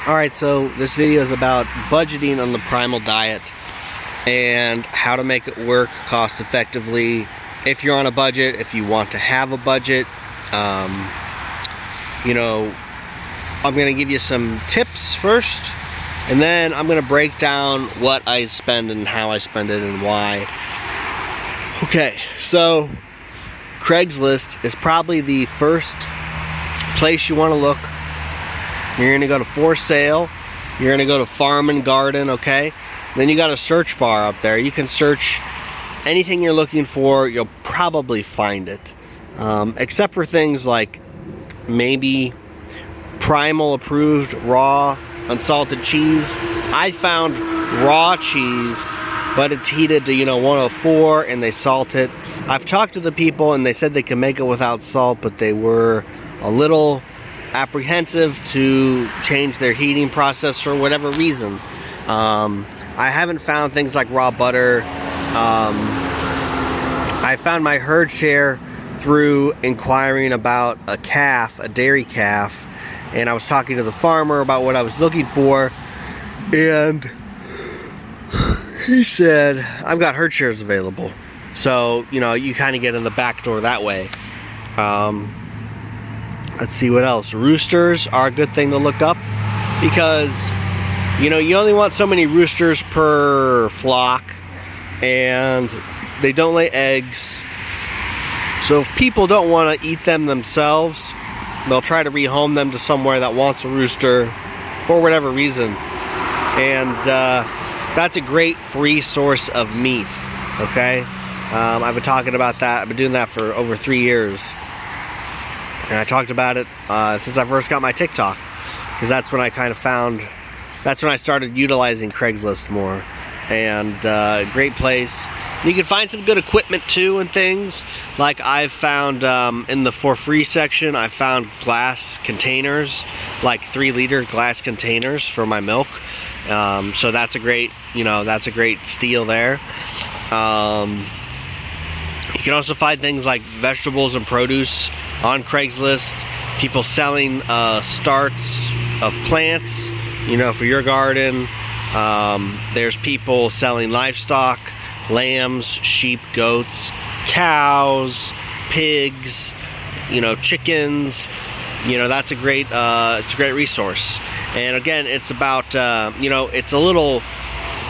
Alright, so this video is about budgeting on the Primal diet and how to make it work cost effectively if you're on a budget, if you want to have a budget. I'm going to give you some tips first, and then I'm going to break down what I spend and how I spend it and why. Okay, so Craigslist is probably the first place you want to look. You're going to go to for sale, you're going to go to farm and garden, okay? Then you got a search bar up there. You can search anything you're looking for, you'll probably find it. Except for things like maybe Primal approved raw unsalted cheese. I found raw cheese, but it's heated to 104 and they salt it. I've talked to the people and they said they can make it without salt, but they were a little apprehensive to change their heating process for whatever reason. I haven't found things like raw butter. I found my herd share through inquiring about a calf, a dairy calf, and I was talking to the farmer about what I was looking for, and he said, I've got herd shares available. So, you kind of get in the back door that way. Let's see what else. Roosters are a good thing to look up because, you only want so many roosters per flock, and they don't lay eggs. So if people don't want to eat them themselves, they'll try to rehome them to somewhere that wants a rooster for whatever reason. And that's a great free source of meat, okay? I've been talking about that. I've been doing that for over 3 years. And I talked about it since I first got my TikTok, because that's when I kind of found, that's when I started utilizing Craigslist more. And great place. You can find some good equipment too and things. Like I've found in the for free section, I found glass containers, like 3-liter glass containers for my milk. So that's a great, that's a great steal there. You can also find things like vegetables and produce on Craigslist. People selling starts of plants, for your garden. There's people selling livestock, lambs, sheep, goats, cows, pigs, chickens. That's a great, it's a great resource. And again, it's about, it's a little,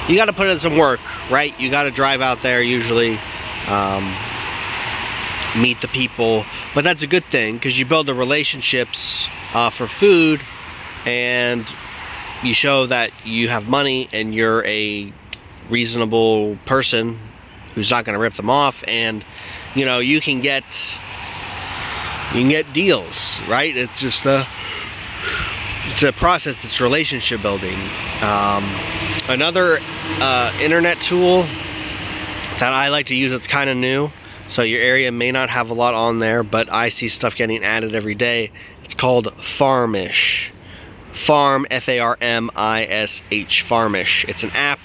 you got to put in some work, right? You got to drive out there usually, meet the people, but that's a good thing because you build the relationships for food, and you show that you have money and you're a reasonable person who's not going to rip them off, and you can get deals, right? It's just it's a process that's relationship building. Another internet tool that I like to use, it's kind of new, so your area may not have a lot on there, but I see stuff getting added every day. It's called Farmish. Farm, F-A-R-M-I-S-H, Farmish. It's an app,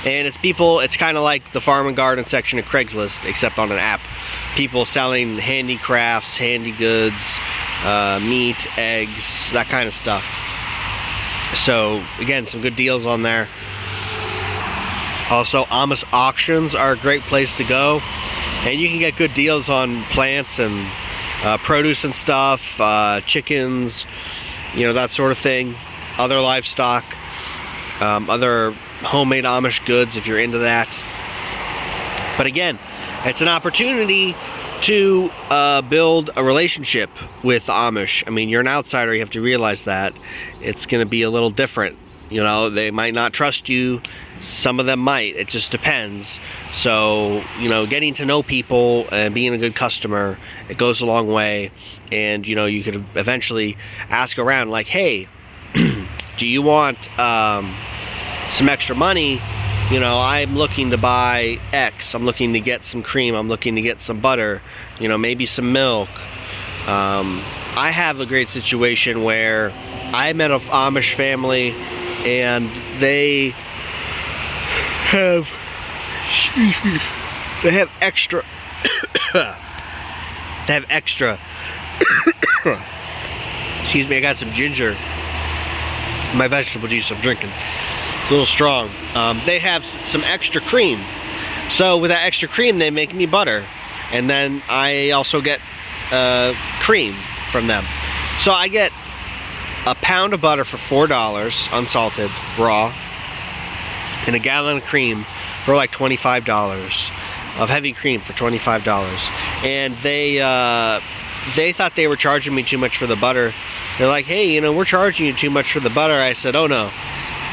and it's kind of like the farm and garden section of Craigslist, except on an app. People selling handicrafts, handy goods, meat, eggs, that kind of stuff. So again, some good deals on there. Also, Amish auctions are a great place to go, and you can get good deals on plants and produce and stuff, chickens, that sort of thing, other livestock, other homemade Amish goods if you're into that. But again, it's an opportunity to build a relationship with the Amish. I mean, you're an outsider, you have to realize that. It's going to be a little different. They might not trust you. Some of them might. It just depends. So, getting to know people and being a good customer, it goes a long way. And, you could eventually ask around like, hey, do you want some extra money? I'm looking to buy X. I'm looking to get some cream. I'm looking to get some butter, maybe some milk. I have a great situation where I met an Amish family, and they have extra excuse me, I got some ginger my vegetable juice I'm drinking. It's a little strong. They have some extra cream. So with that extra cream, they make me butter. And then I also get cream from them. So I get a pound of butter for $4, unsalted, raw, and a gallon of cream for like $25, of heavy cream for $25. And they thought they were charging me too much for the butter. They're like, hey, you know, we're charging you too much for the butter. I said, oh no,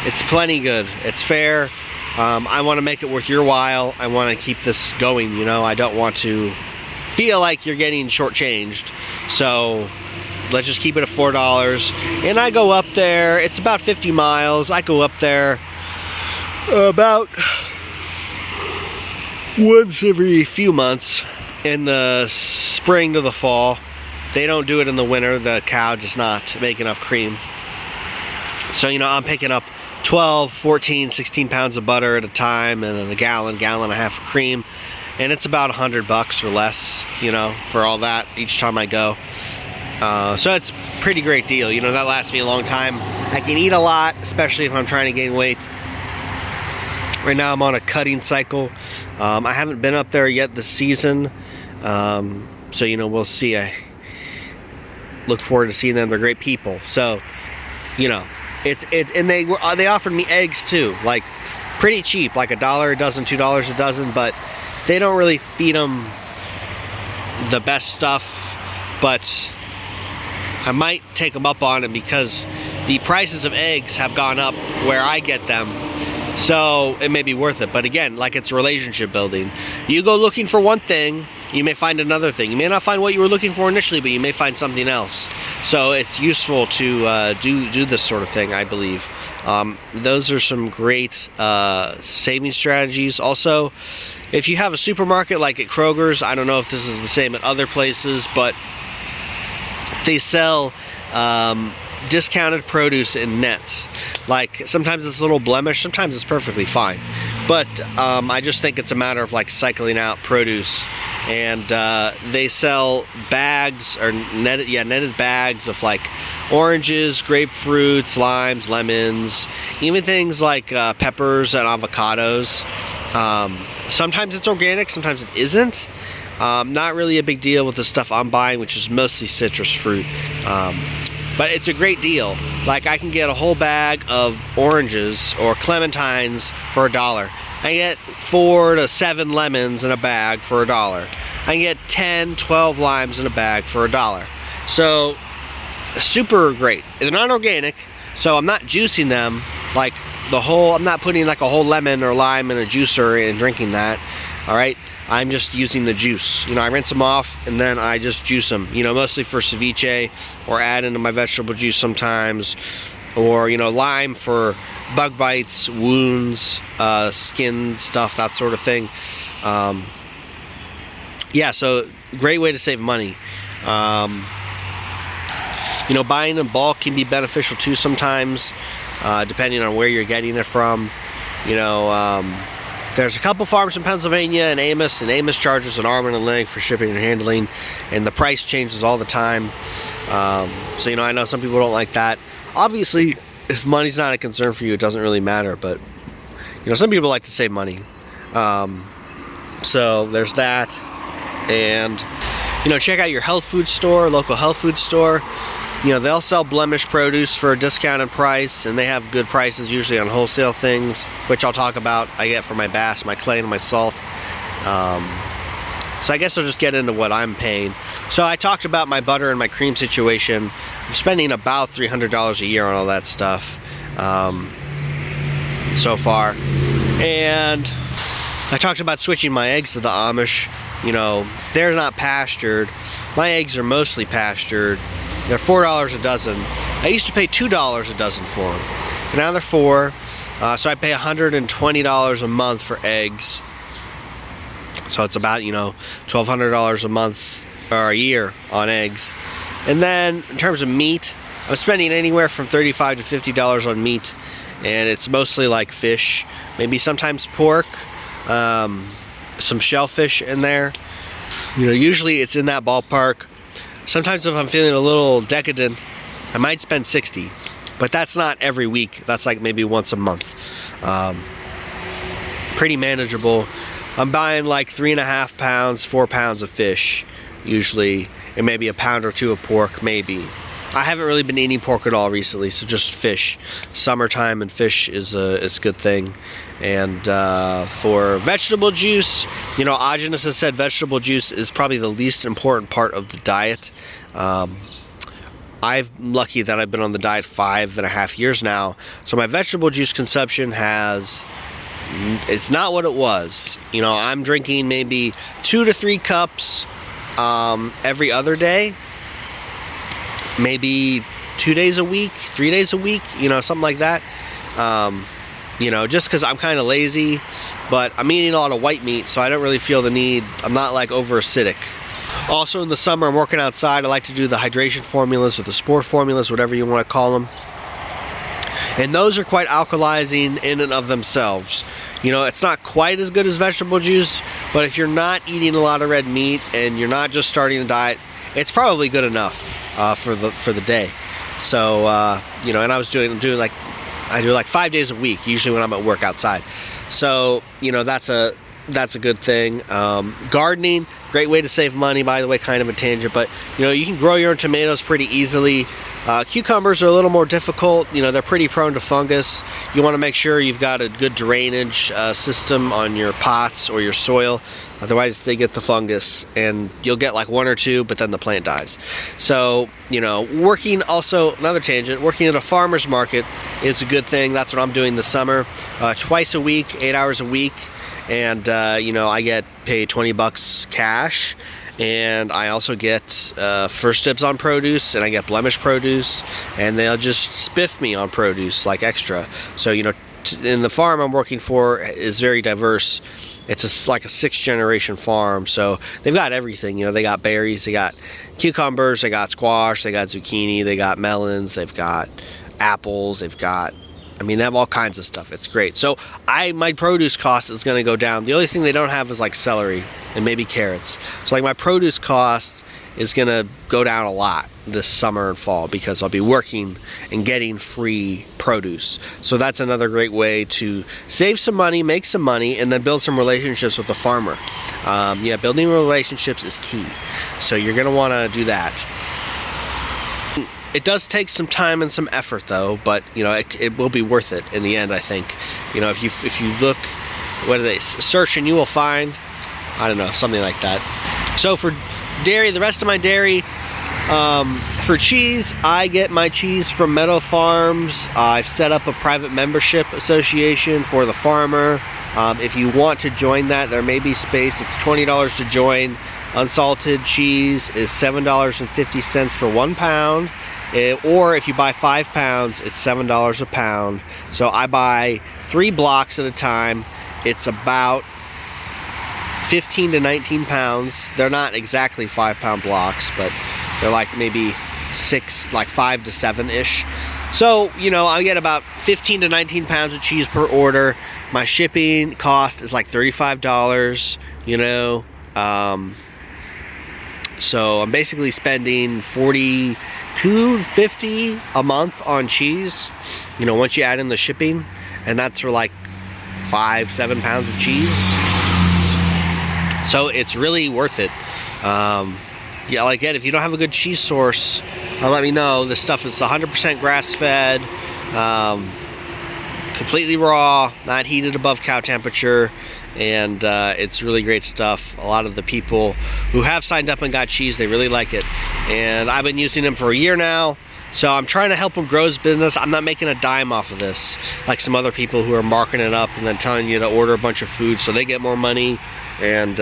it's plenty good. It's fair. I want to make it worth your while. I want to keep this going, you know. I don't want to feel like you're getting shortchanged. So let's just keep it at $4. And I go up there. It's about 50 miles. I go up there about once every few months in the spring to the fall. They don't do it in the winter. The cow does not make enough cream. So, you know, I'm picking up 12, 14, 16 pounds of butter at a time, and then a gallon and a half of cream. And it's about $100 or less, you know, for all that each time I go. So it's a pretty great deal. You know, that lasts me a long time. I can eat a lot, especially if I'm trying to gain weight. Right now I'm on a cutting cycle. I haven't been up there yet this season. So, you know, we'll see. I look forward to seeing them. They're great people. So, you know, and they offered me eggs too, like pretty cheap, like $1 a dozen, $2 a dozen, but they don't really feed them the best stuff. But I might take them up on it because the prices of eggs have gone up where I get them. So it may be worth it. But again, like, it's relationship building. You go looking for one thing, you may find another thing. You may not find what you were looking for initially, but you may find something else. So it's useful to do this sort of thing, I believe. Those are some great saving strategies. Also, if you have a supermarket like at Kroger's, I don't know if this is the same at other places, but they sell discounted produce in nets. Like, sometimes it's a little blemished, sometimes it's perfectly fine. But I just think it's a matter of like cycling out produce. And they sell bags, or netted bags of like oranges, grapefruits, limes, lemons, even things like peppers and avocados. Sometimes it's organic, sometimes it isn't. Not really a big deal with the stuff I'm buying, which is mostly citrus fruit. But it's a great deal. Like, I can get a whole bag of oranges or clementines for $1. I get 4 to 7 lemons in a bag for $1. I can get 10, 12 limes in a bag for $1. So, super great. They're not organic, so I'm not juicing them like the whole, I'm not putting like a whole lemon or lime in a juicer and drinking that. Alright, I'm just using the juice. You know, I rinse them off and then I just juice them. You know, mostly for ceviche, or add into my vegetable juice sometimes. Or, you know, lime for bug bites, wounds, skin stuff, that sort of thing. Yeah, so great way to save money. You know, buying in bulk can be beneficial too sometimes, depending on where you're getting it from. You know, there's a couple farms in Pennsylvania and Amos charges an arm and a leg for shipping and handling, and the price changes all the time. So, you know, I know some people don't like that. Obviously, if money's not a concern for you, it doesn't really matter, but, you know, some people like to save money. So there's that. And, you know, check out your health food store, local health food store. You know, they'll sell blemished produce for a discounted price, and they have good prices usually on wholesale things, which I'll talk about. I get for my bass, my clay, and my salt. So I guess I'll just get into what I'm paying. So I talked about my butter and my cream situation. I'm spending about $300 a year on all that stuff so far. And I talked about switching my eggs to the Amish. You know, they're not pastured. My eggs are mostly pastured. They're $4 a dozen. I used to pay $2 a dozen for them, but now they're $4. So I pay $120 a month for eggs. So it's about, you know, $1,200 a month or a year on eggs. And then in terms of meat, I'm spending anywhere from $35 to $50 on meat, and it's mostly like fish, maybe sometimes pork, some shellfish in there. You know, usually it's in that ballpark. Sometimes if I'm feeling a little decadent, I might spend $60. But that's not every week. That's like maybe once a month. Pretty manageable. I'm buying like 3.5 pounds, 4 pounds of fish usually, and maybe a pound or two of pork, maybe. I haven't really been eating pork at all recently, so just fish. Summertime and fish is a good thing. And for vegetable juice, you know, Agenus has said vegetable juice is probably the least important part of the diet. I'm lucky that I've been on the diet 5.5 years now, so my vegetable juice consumption it's not what it was. You know, I'm drinking maybe 2 to 3 cups every other day, maybe 2 days a week, 3 days a week, you know, something like that. You know, just because I'm kind of lazy, but I'm eating a lot of white meat, so I don't really feel the need. I'm not like over acidic. Also in the summer, I'm working outside. I like to do the hydration formulas or the sport formulas, whatever you want to call them. And those are quite alkalizing in and of themselves. You know, it's not quite as good as vegetable juice, but if you're not eating a lot of red meat and you're not just starting a diet, it's probably good enough for the day. So you know, and I do like 5 days a week usually when I'm at work outside. So you know, that's a good thing. Gardening, great way to save money, by the way, kind of a tangent, but you know, you can grow your own tomatoes pretty easily. Cucumbers are a little more difficult. You know, they're pretty prone to fungus. You want to make sure you've got a good drainage system on your pots or your soil, otherwise they get the fungus and you'll get like 1 or 2, but then the plant dies. So you know, also another tangent, working at a farmer's market is a good thing. That's what I'm doing this summer, twice a week, 8 hours a week. And you know, I get paid $20 cash, and I also get first dibs on produce, and I get blemish produce, and they'll just spiff me on produce like extra. So you know, in the farm I'm working for is very diverse. It's like a 6th generation farm, so they've got everything. You know, they got berries, they got cucumbers, they got squash, they got zucchini, they got melons, they've got apples, they have all kinds of stuff. It's great. So my produce cost is going to go down. The only thing they don't have is like celery and maybe carrots. So like my produce cost is going to go down a lot this summer and fall because I'll be working and getting free produce. So that's another great way to save some money, make some money, and then build some relationships with the farmer. Yeah, building relationships is key. So you're going to want to do that. It does take some time and some effort though, but you know, it will be worth it in the end, I think. You know, if you look, what do they search and you will find, I don't know, something like that. So for dairy, the rest of my dairy, for cheese, I get my cheese from Meadow Farms. I've set up a private membership association for the farmer. If you want to join that, there may be space. It's $20 to join. Unsalted cheese is $7.50 for 1 pound. Or if you buy 5 pounds, it's $7 a pound. So I buy 3 blocks at a time. It's about 15 to 19 pounds. They're not exactly 5-pound blocks, but they're like maybe 5 to 7-ish. So, you know, I get about 15 to 19 pounds of cheese per order. My shipping cost is like $35, you know. So I'm basically spending $42.50 a month on cheese, you know, once you add in the shipping, and that's for like 5-7 pounds of cheese. So it's really worth it. Yeah, like again, if you don't have a good cheese source, let me know. This stuff is 100% grass-fed, completely raw, not heated above cow temperature, and it's really great stuff. A lot of the people who have signed up and got cheese, they really like it, and I've been using them for a year now. So I'm trying to help him grow his business. I'm not making a dime off of this, like some other people who are marking it up and then telling you to order a bunch of food so they get more money. And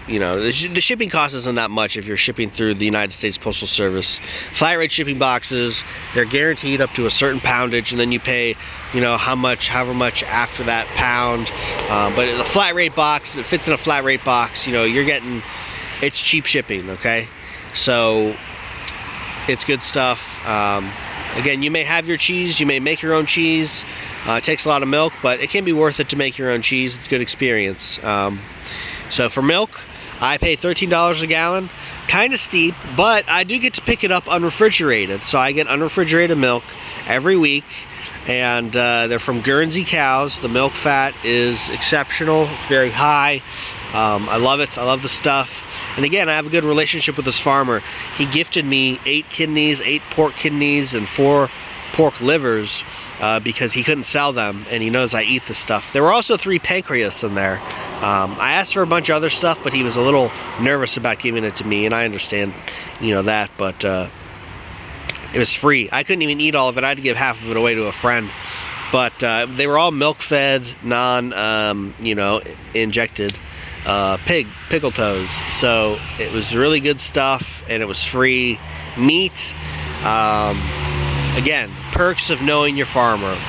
you know, the shipping cost isn't that much if you're shipping through the United States Postal Service. Flat rate shipping boxes, they're guaranteed up to a certain poundage, and then you pay, you know, however much after that pound. But the flat rate box, if it fits in a flat rate box, you know, you're getting, it's cheap shipping, okay? So it's good stuff. Again, you may have your cheese, you may make your own cheese. It takes a lot of milk, but it can be worth it to make your own cheese. It's a good experience. So for milk, I pay $13 a gallon. kind of steep, but I do get to pick it up unrefrigerated. So I get unrefrigerated milk every week, and they're from Guernsey cows. The milk fat is exceptional, very high. I love it. I love the stuff. And again, I have a good relationship with this farmer. He gifted me 8 kidneys, 8 pork kidneys, and 4 pork livers because he couldn't sell them, and he knows I eat the stuff. There were also 3 pancreas in there. I asked for a bunch of other stuff, but he was a little nervous about giving it to me, and I understand, you know, that, but it was free. I couldn't even eat all of it. I had to give half of it away to a friend. But they were all milk-fed, you know, injected pickle toes. So it was really good stuff, and it was free meat. Again, perks of knowing your farmer.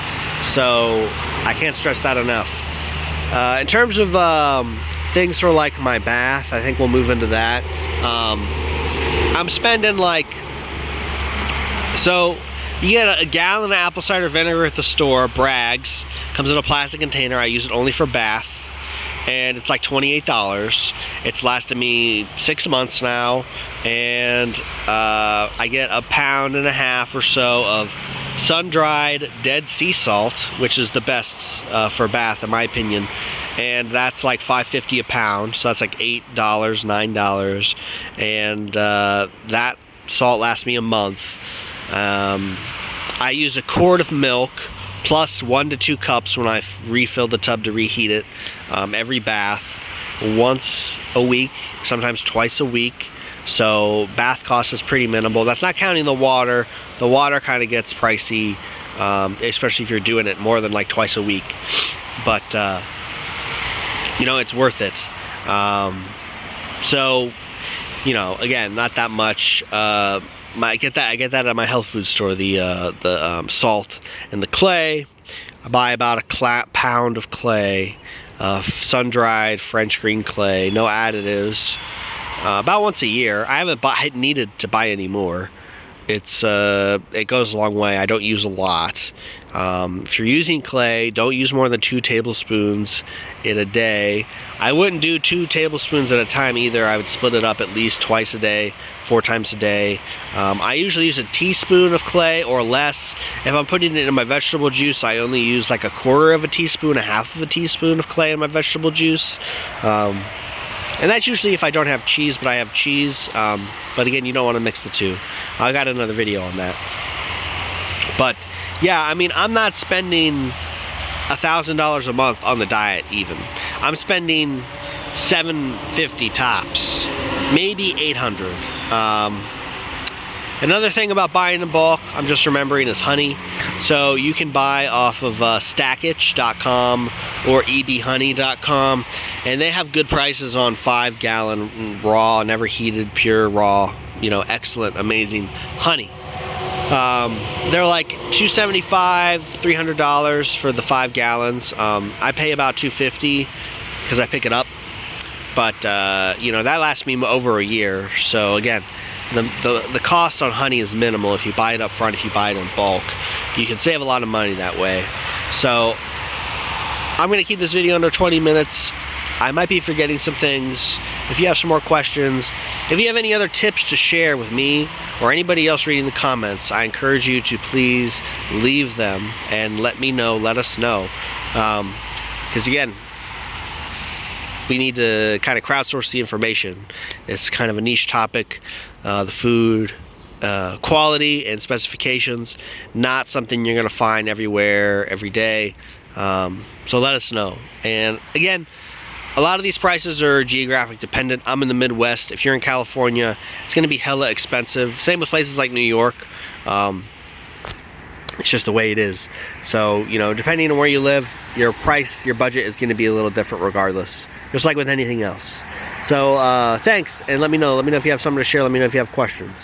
So I can't stress that enough. In terms of things for like my bath, I think we'll move into that. I'm spending like, so you get a gallon of apple cider vinegar at the store, Bragg's. Comes in a plastic container. I use it only for bath, and it's like $28. It's lasted me 6 months now, and I get 1.5 pounds or so of sun-dried dead sea salt, which is the best for bath in my opinion, and that's like $5.50 a pound, so that's like $8, $9, and that salt lasts me a month. I use a quart of milk plus 1 to 2 cups when I refill the tub to reheat it every bath, once a week, sometimes twice a week. So bath cost is pretty minimal. That's not counting the water. The water kind of gets pricey, especially if you're doing it more than like twice a week. But you know, it's worth it. So, you know, again, not that much. I get that at my health food store. The salt and the clay. I buy about a pound of clay, sun-dried French green clay, no additives. About once a year. I haven't needed to buy any more. It goes a long way. I don't use a lot. If you're using clay, don't use more than 2 tablespoons in a day. I wouldn't do 2 tablespoons at a time either. I would split it up at least twice a day, 4 times a day. I usually use a teaspoon of clay or less. If I'm putting it in my vegetable juice, I only use like 1/4 of a teaspoon, 1/2 of a teaspoon of clay in my vegetable juice. And that's usually if I don't have cheese, but I have cheese. But again, you don't want to mix the two. I got another video on that. But yeah, I mean, I'm not spending $1,000 a month on the diet even. I'm spending $750 tops, maybe $800. Another thing about buying in bulk, I'm just remembering, is honey. So you can buy off of stackage.com or ebhoney.com, and they have good prices on 5-gallon raw, never heated, pure raw, you know, excellent, amazing honey. They're like $275, $300 for the 5 gallons. I pay about $250 because I pick it up, but you know, that lasts me over a year. So again, the cost on honey is minimal if you buy it up front. If you buy it in bulk, you can save a lot of money that way. So I'm going to keep this video under 20 minutes. I might be forgetting some things. If you have some more questions, if you have any other tips to share with me or anybody else reading the comments, I encourage you to please leave them and let me know, let us know. Because again, we need to kind of crowdsource the information. It's kind of a niche topic. The food quality and specifications, not something you're going to find everywhere, every day. So let us know. And again, a lot of these prices are geographic dependent. I'm in the Midwest. If you're in California, it's going to be hella expensive. Same with places like New York. It's just the way it is. So, you know, depending on where you live, your price, your budget is going to be a little different regardless. Just like with anything else. So, thanks, and let me know. Let me know if you have something to share. Let me know if you have questions.